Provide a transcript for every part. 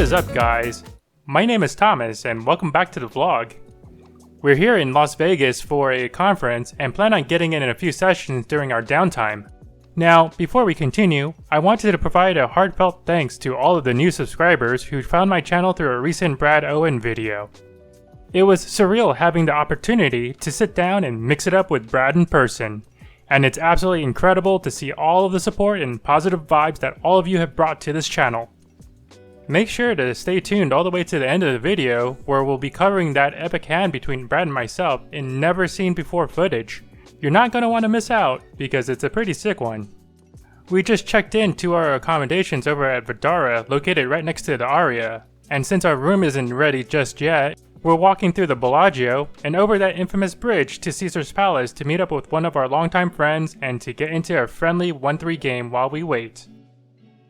is up, guys? My name is Thomas and welcome back to the vlog. We're here in Las Vegas for a conference and plan on getting in a few sessions during our downtime. Now, before we continue, I wanted to provide a heartfelt thanks to all of the new subscribers who found my channel through a recent Brad Owen video. It was surreal having the opportunity to sit down and mix it up with Brad in person, and it's absolutely incredible to see all of the support and positive vibes that all of you have brought to this channel. Make sure to stay tuned all the way to the end of the video where we'll be covering that epic hand between Brad and myself in never seen before footage. You're not going to want to miss out because it's a pretty sick one. We just checked into our accommodations over at Vidara, located right next to the Aria, and since our room isn't ready just yet, we're walking through the Bellagio and over that infamous bridge to Caesar's Palace to meet up with one of our longtime friends and to get into a friendly 1-3 game while we wait.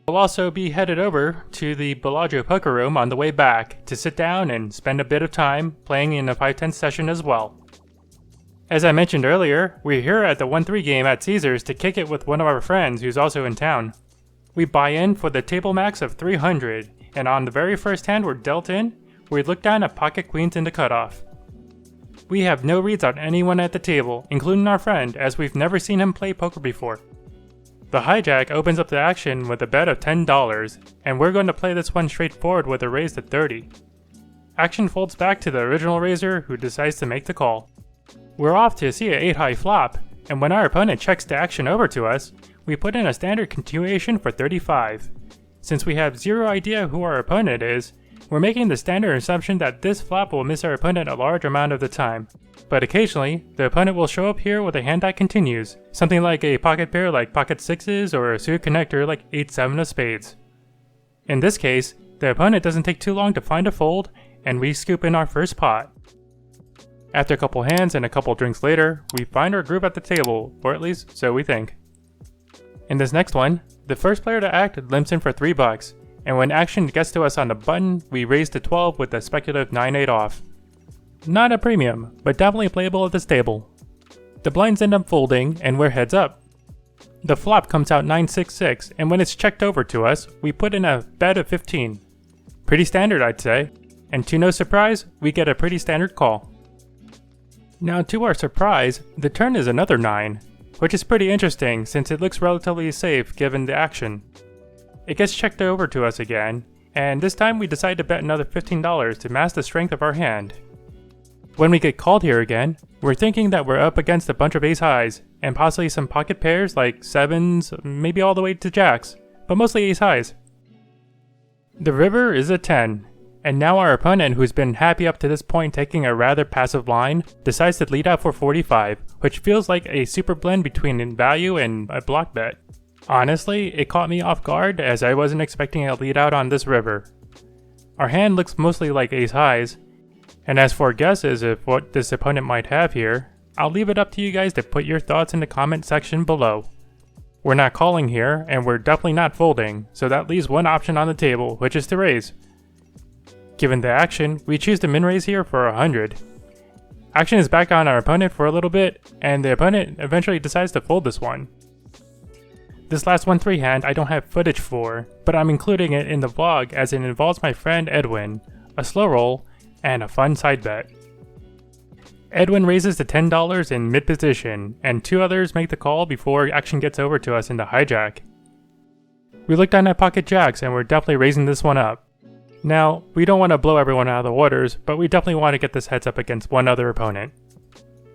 We'll also be headed over to the Bellagio poker room on the way back to sit down and spend a bit of time playing in a 5-10 session as well. As I mentioned earlier, we're here at the 1-3 game at Caesar's to kick it with one of our friends who's also in town. We buy in for the table max of 300, and on the very first hand we're dealt in, we look down at pocket queens in the cutoff. We have no reads on anyone at the table, including our friend, as we've never seen him play poker before. The hijack opens up the action with a bet of $10, and we're going to play this one straightforward with a raise to 30. Action folds back to the original raiser who decides to make the call. We're off to see an 8-high flop, and when our opponent checks the action over to us, we put in a standard continuation for 35. Since we have zero idea who our opponent is, we're making the standard assumption that this flop will miss our opponent a large amount of the time. But occasionally, the opponent will show up here with a hand that continues, something like a pocket pair like pocket sixes or a suited connector like 8-7 of spades. In this case, the opponent doesn't take too long to find a fold, and we scoop in our first pot. After a couple hands and a couple drinks later, we find our group at the table, or at least so we think. In this next one, the first player to act limps in for $3, and when action gets to us on the button, we raise to 12 with a speculative 9-8 off. Not a premium, but definitely playable at this table. The blinds end up folding, and we're heads up. The flop comes out 9-6-6, and when it's checked over to us, we put in a bet of 15. Pretty standard, I'd say, and to no surprise, we get a pretty standard call. Now to our surprise, the turn is another 9, which is pretty interesting since it looks relatively safe given the action. It gets checked over to us again, and this time we decide to bet another $15 to mask the strength of our hand. When we get called here again, we're thinking that we're up against a bunch of ace-highs, and possibly some pocket pairs like 7s, maybe all the way to jacks, but mostly ace-highs. The river is a 10, and now our opponent, who's been happy up to this point taking a rather passive line, decides to lead out for 45, which feels like a super blend between value and a block bet. Honestly, it caught me off guard as I wasn't expecting a lead out on this river. Our hand looks mostly like ace-highs, and as for guesses of what this opponent might have here, I'll leave it up to you guys to put your thoughts in the comment section below. We're not calling here, and we're definitely not folding, so that leaves one option on the table, which is to raise. Given the action, we choose to min-raise here for 100. Action is back on our opponent for a little bit, and the opponent eventually decides to fold this one. This last 1-3 hand I don't have footage for, but I'm including it in the vlog as it involves my friend Edwin, a slow roll, and a fun side bet. Edwin raises to $10 in mid-position, and 2 others make the call before action gets over to us in the hijack. We look down at pocket jacks and we're definitely raising this one up. Now, we don't want to blow everyone out of the waters, but we definitely want to get this heads up against one other opponent.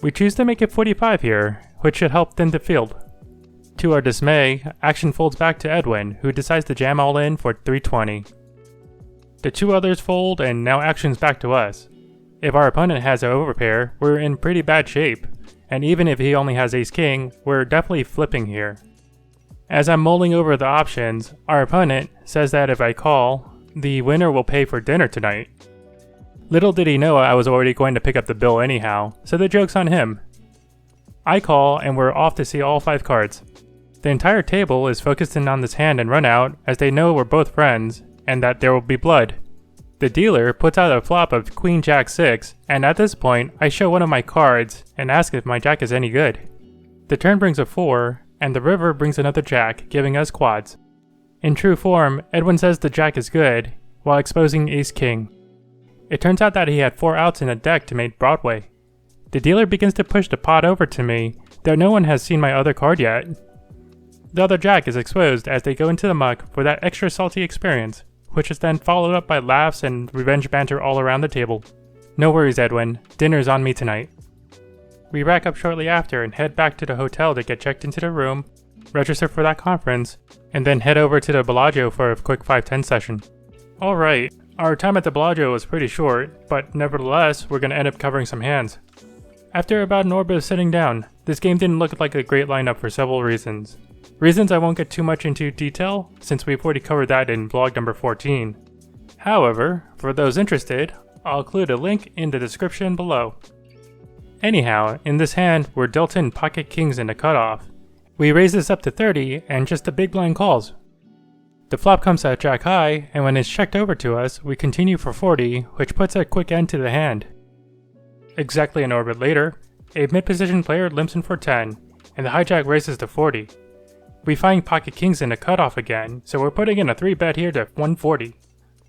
We choose to make it 45 here, which should help thin the field. To our dismay, action folds back to Edwin, who decides to jam all in for 320. The 2 others fold, and now action's back to us. If our opponent has an overpair, we're in pretty bad shape, and even if he only has ace-king, we're definitely flipping here. As I'm mulling over the options, our opponent says that if I call, the winner will pay for dinner tonight. Little did he know I was already going to pick up the bill anyhow, so the joke's on him. I call, and we're off to see all 5 cards. The entire table is focused in on this hand and run out, as they know we're both friends, and that there will be blood. The dealer puts out a flop of Queen Jack 6, and at this point, I show one of my cards and ask if my jack is any good. The turn brings a 4, and the river brings another jack, giving us quads. In true form, Edwin says the jack is good, while exposing ace-king. It turns out that he had 4 outs in a deck to make Broadway. The dealer begins to push the pot over to me, though no one has seen my other card yet. The other jack is exposed as they go into the muck for that extra salty experience, which is then followed up by laughs and revenge banter all around the table. No worries, Edwin, dinner's on me tonight. We rack up shortly after and head back to the hotel to get checked into the room, register for that conference, and then head over to the Bellagio for a quick 5-10 session. Alright, our time at the Bellagio was pretty short, but nevertheless, we're going to end up covering some hands. After about an orbit of sitting down, this game didn't look like a great lineup for several reasons. Reasons I won't get too much into detail, since we've already covered that in vlog number 14. However, for those interested, I'll include a link in the description below. Anyhow, in this hand, we're dealt in pocket kings in the cutoff. We raise this up to 30, and just a big blind calls. The flop comes at jack high, and when it's checked over to us, we continue for 40, which puts a quick end to the hand. Exactly an orbit later, a mid-position player limps in for 10, and the hijack raises to 40. We find pocket kings in the cutoff again, so we're putting in a 3-bet here to 140.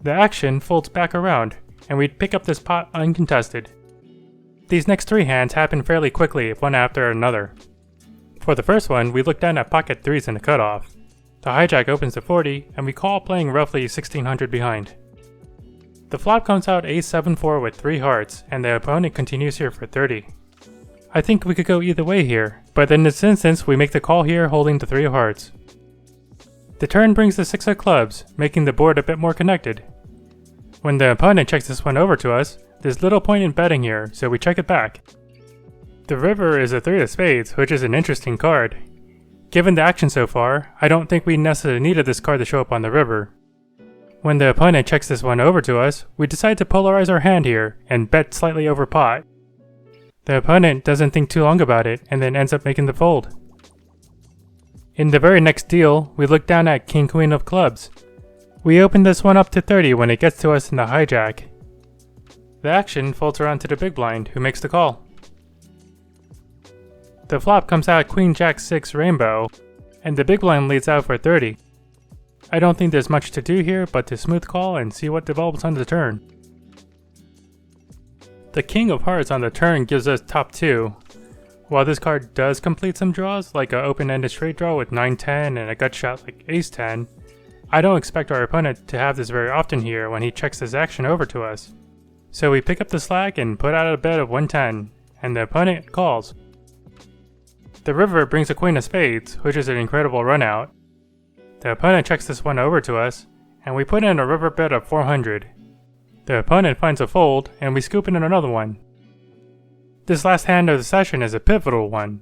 The action folds back around, and we'd pick up this pot uncontested. These next 3 hands happen fairly quickly, one after another. For the first one, we look down at pocket 3s in the cutoff. The hijack opens to 40, and we call playing roughly 1600 behind. The flop comes out ace-7-4 with 3 hearts, and the opponent continues here for 30. I think we could go either way here, but in this instance we make the call here holding the 3 hearts. The turn brings the 6 of clubs, making the board a bit more connected. When the opponent checks this one over to us, there's little point in betting here, so we check it back. The river is a 3 of spades, which is an interesting card. Given the action so far, I don't think we necessarily needed this card to show up on the river. When the opponent checks this one over to us, we decide to polarize our hand here and bet slightly over pot. The opponent doesn't think too long about it and then ends up making the fold. In the very next deal, we look down at king-queen of clubs. We open this one up to 30 when it gets to us in the hijack. The action folds around to the big blind, who makes the call. The flop comes out queen-jack-6 rainbow, and the big blind leads out for 30. I don't think there's much to do here but to smooth call and see what develops on the turn. The king of hearts on the turn gives us top 2. While this card does complete some draws, like an open-ended straight draw with 9-10 and a gut shot like ace-10, I don't expect our opponent to have this very often here when he checks this action over to us. So we pick up the slack and put out a bet of 110, and the opponent calls. The river brings a queen of spades, which is an incredible run out. The opponent checks this one over to us, and we put in a river bet of 400. The opponent finds a fold, and we scoop in another one. This last hand of the session is a pivotal one.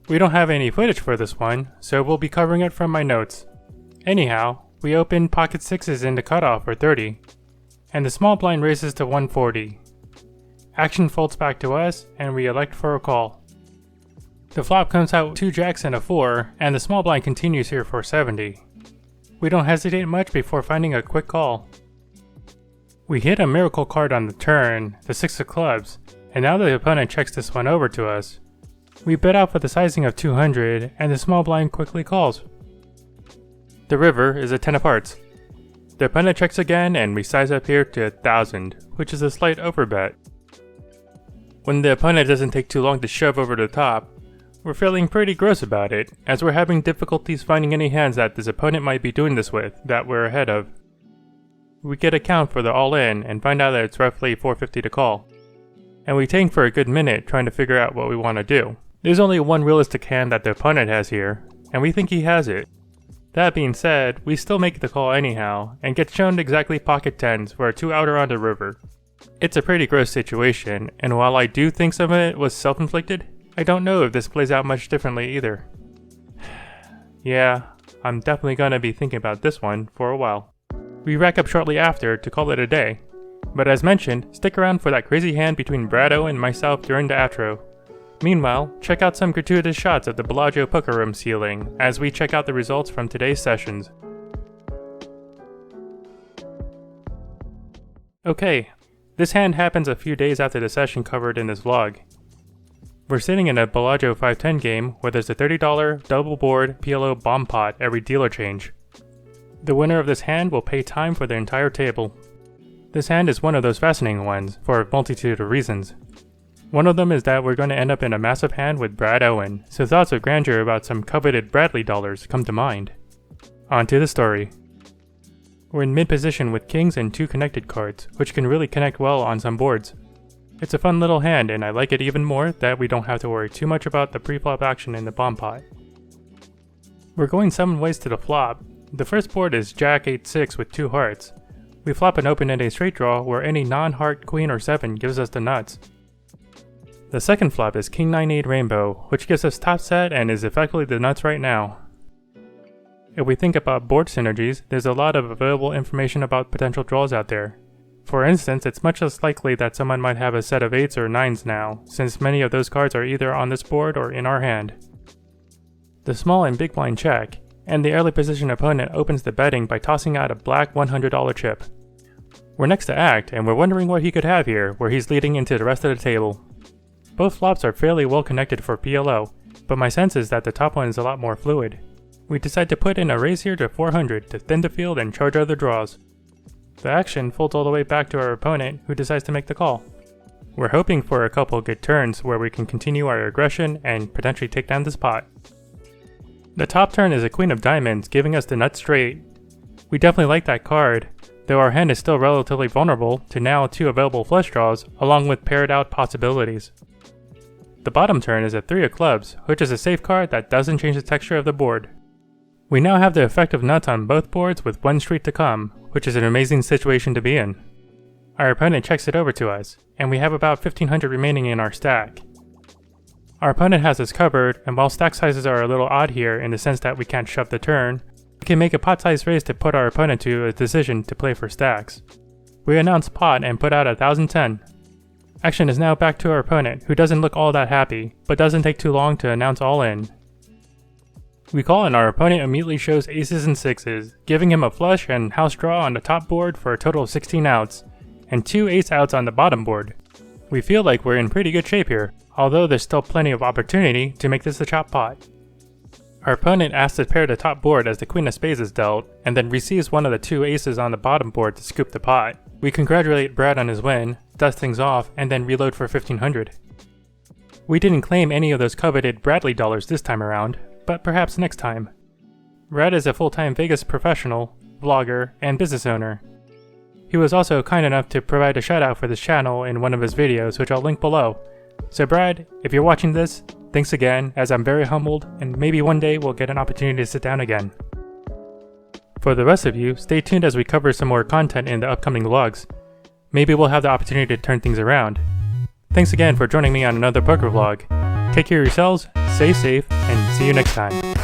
We don't have any footage for this one, so we'll be covering it from my notes. Anyhow, we open pocket 6s in the cutoff for 30, and the small blind raises to 140. Action folds back to us, and we elect for a call. The flop comes out 2 jacks and a 4, and the small blind continues here for 70. We don't hesitate much before finding a quick call. We hit a miracle card on the turn, the 6 of clubs, and now the opponent checks this one over to us. We bet out for the sizing of 200, and the small blind quickly calls. The river is a 10 of hearts. The opponent checks again, and we size up here to 1000, which is a slight overbet. When the opponent doesn't take too long to shove over the top, we're feeling pretty gross about it, as we're having difficulties finding any hands that this opponent might be doing this with that we're ahead of. We get a count for the all-in and find out that it's roughly 450 to call. And we tank for a good minute trying to figure out what we want to do. There's only one realistic hand that the opponent has here, and we think he has it. That being said, we still make the call anyhow, and get shown exactly pocket 10s for a 2-outer on the river. It's a pretty gross situation, and while I do think some of it was self-inflicted, I don't know if this plays out much differently either. Yeah, I'm definitely gonna be thinking about this one for a while. We rack up shortly after to call it a day, but as mentioned, stick around for that crazy hand between Brad Owen and myself during the outro. Meanwhile, check out some gratuitous shots of the Bellagio poker room ceiling as we check out the results from today's sessions. Okay, this hand happens a few days after the session covered in this vlog. We're sitting in a Bellagio 510 game where there's a $30 double board PLO bomb pot every dealer change. The winner of this hand will pay time for the entire table. This hand is one of those fascinating ones, for a multitude of reasons. One of them is that we're going to end up in a massive hand with Brad Owen, so thoughts of grandeur about some coveted Bradley dollars come to mind. On to the story. We're in mid-position with kings and 2 connected cards, which can really connect well on some boards. It's a fun little hand, and I like it even more that we don't have to worry too much about the pre-flop action in the bomb pot. We're going 7 ways to the flop. The first board is Jack 8-6 with 2 hearts. We flop an open-ended straight draw where any non-heart queen or 7 gives us the nuts. The second flop is King 9-8 Rainbow, which gives us top set and is effectively the nuts right now. If we think about board synergies, there's a lot of available information about potential draws out there. For instance, it's much less likely that someone might have a set of 8s or 9s now, since many of those cards are either on this board or in our hand. The small and big blind check, and the early position opponent opens the betting by tossing out a black $100 chip. We're next to act, and we're wondering what he could have here, where he's leading into the rest of the table. Both flops are fairly well connected for PLO, but my sense is that the top one is a lot more fluid. We decide to put in a raise here to 400 to thin the field and charge other draws. The action folds all the way back to our opponent, who decides to make the call. We're hoping for a couple good turns where we can continue our aggression and potentially take down this pot. The top turn is a queen of diamonds, giving us the nut straight. We definitely like that card, though our hand is still relatively vulnerable to now 2 available flush draws, along with paired out possibilities. The bottom turn is a 3 of clubs, which is a safe card that doesn't change the texture of the board. We now have the effective nuts on both boards with 1 street to come, which is an amazing situation to be in. Our opponent checks it over to us, and we have about 1500 remaining in our stack. Our opponent has us covered, and while stack sizes are a little odd here in the sense that we can't shove the turn, we can make a pot size raise to put our opponent to a decision to play for stacks. We announce pot and put out 1010. Action is now back to our opponent, who doesn't look all that happy, but doesn't take too long to announce all in. We call and our opponent immediately shows aces and 6s, giving him a flush and house draw on the top board for a total of 16 outs, and 2 ace outs on the bottom board. We feel like we're in pretty good shape here, although there's still plenty of opportunity to make this a chop pot. Our opponent asks to pair the top board as the queen of spades is dealt, and then receives one of the 2 aces on the bottom board to scoop the pot. We congratulate Brad on his win, dust things off, and then reload for 1500. We didn't claim any of those coveted Bradley dollars this time around, but perhaps next time. Brad is a full-time Vegas professional, vlogger, and business owner. He was also kind enough to provide a shout-out for this channel in one of his videos, which I'll link below. So Brad, if you're watching this, thanks again, as I'm very humbled, and maybe one day we'll get an opportunity to sit down again. For the rest of you, stay tuned as we cover some more content in the upcoming vlogs. Maybe we'll have the opportunity to turn things around. Thanks again for joining me on another poker vlog. Take care of yourselves, stay safe, and see you next time.